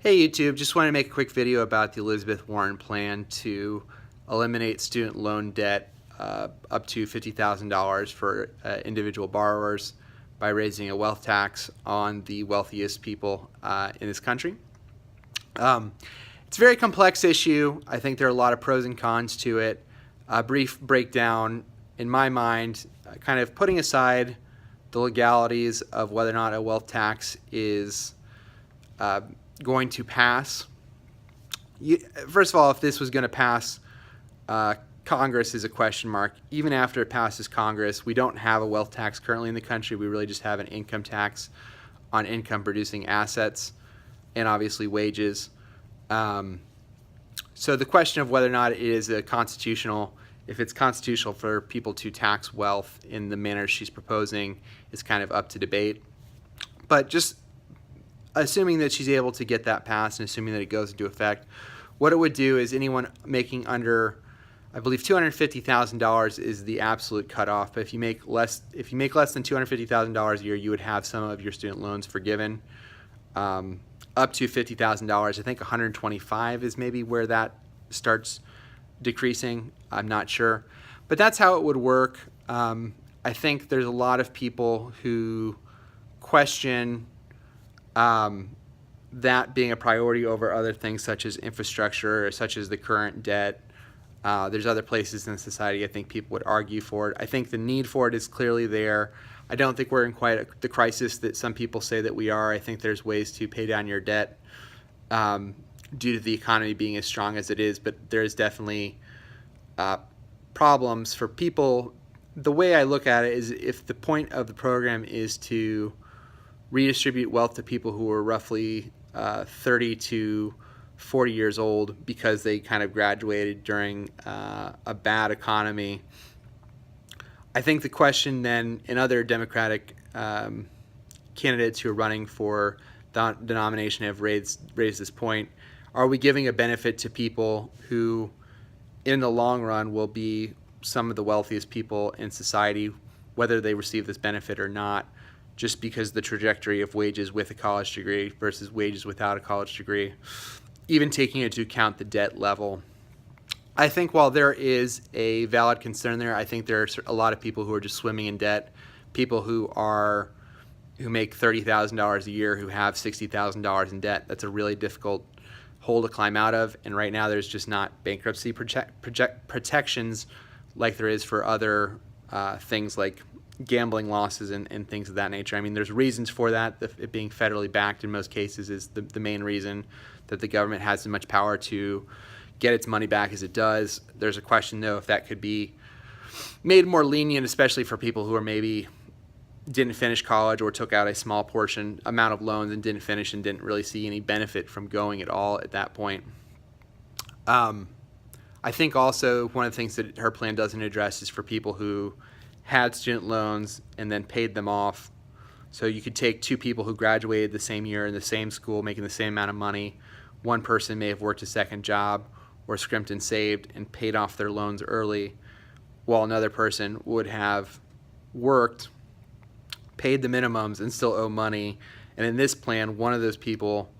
Hey YouTube, just wanted to make a quick video about the Elizabeth Warren plan to eliminate student loan debt up to $50,000 for individual borrowers by raising a wealth tax on the wealthiest people in this country. It's a very complex issue. I think there are a lot of pros and cons to it. A brief breakdown, in my mind, kind of putting aside the legalities of whether or not a wealth tax is going to pass. First of all, if this was going to pass Congress is a question mark. Even after it passes Congress, we don't have a wealth tax currently in the country. We really just have an income tax on income producing assets and obviously wages. So the question of whether or not it is if it's constitutional for people to tax wealth in the manner she's proposing is kind of up to debate. But just assuming that she's able to get that passed and assuming that it goes into effect, what it would do is anyone making under, I believe, $250,000 is the absolute cutoff. But if you make less than $250,000 a year, you would have some of your student loans forgiven. Up to $50,000, I think 125 is maybe where that starts decreasing. I'm not sure, but that's how it would work. I think there's a lot of people who question that being a priority over other things such as infrastructure, or such as the current debt. There's other places in society I think people would argue for it. I think the need for it is clearly there. I don't think we're in quite the crisis that some people say that we are. I think there's ways to pay down your debt due to the economy being as strong as it is, but there's definitely problems for people. The way I look at it is if the point of the program is to redistribute wealth to people who are roughly 30 to 40 years old because they kind of graduated during a bad economy. I think the question then in other Democratic candidates who are running for the nomination have raised this point. Are we giving a benefit to people who in the long run will be some of the wealthiest people in society, whether they receive this benefit or not, just because the trajectory of wages with a college degree versus wages without a college degree, even taking into account the debt level? I think while there is a valid concern there, I think there are a lot of people who are just swimming in debt, people who make $30,000 a year who have $60,000 in debt. That's a really difficult hole to climb out of, and right now there's just not bankruptcy protections like there is for other things like gambling losses and things of that nature. I mean, there's reasons for that. It being federally backed in most cases is the main reason that the government has as much power to get its money back as it does. There's a question, though, if that could be made more lenient, especially for people who are maybe didn't finish college or took out a small amount of loans and didn't finish and didn't really see any benefit from going at all at that point. I think also one of the things that her plan doesn't address is for people who had student loans and then paid them off. So you could take two people who graduated the same year in the same school making the same amount of money. One person may have worked a second job or scrimped and saved and paid off their loans early, while another person would have worked, paid the minimums, and still owe money. And in this plan, one of those people,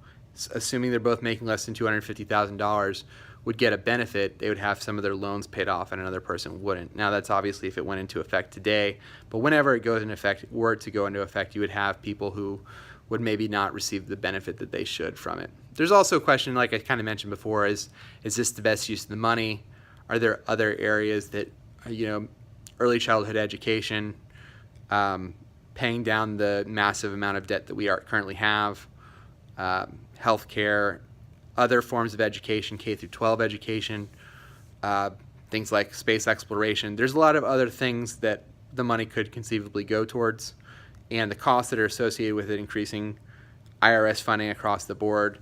assuming they're both making less than $250,000, would get a benefit. They would have some of their loans paid off and another person wouldn't. Now that's obviously if it went into effect today, but whenever it goes into effect, were to go into effect, you would have people who would maybe not receive the benefit that they should from it. There's also a question, like I kind of mentioned before, is this the best use of the money? Are there other areas that, early childhood education, paying down the massive amount of debt that we currently have, healthcare, other forms of education, K through 12 education, things like space exploration. There's a lot of other things that the money could conceivably go towards, and the costs that are associated with it, increasing IRS funding across the board,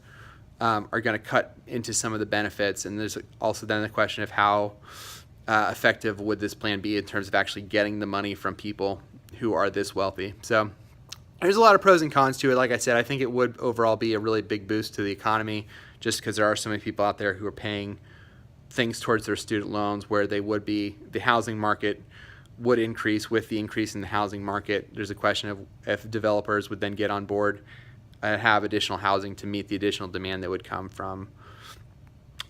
are going to cut into some of the benefits. And there's also then the question of how effective would this plan be in terms of actually getting the money from people who are this wealthy. So there's a lot of pros and cons to it. Like I said, I think it would overall be a really big boost to the economy just because there are so many people out there who are paying things towards their student loans where they would be, the housing market would increase with the increase in the housing market. There's a question of if developers would then get on board have additional housing to meet the additional demand that would come from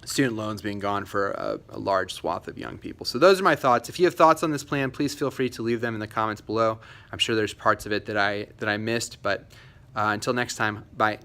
student loans being gone for a large swath of young people. So those are my thoughts. If you have thoughts on this plan, please feel free to leave them in the comments below. I'm sure there's parts of it that I missed, but until next time, bye.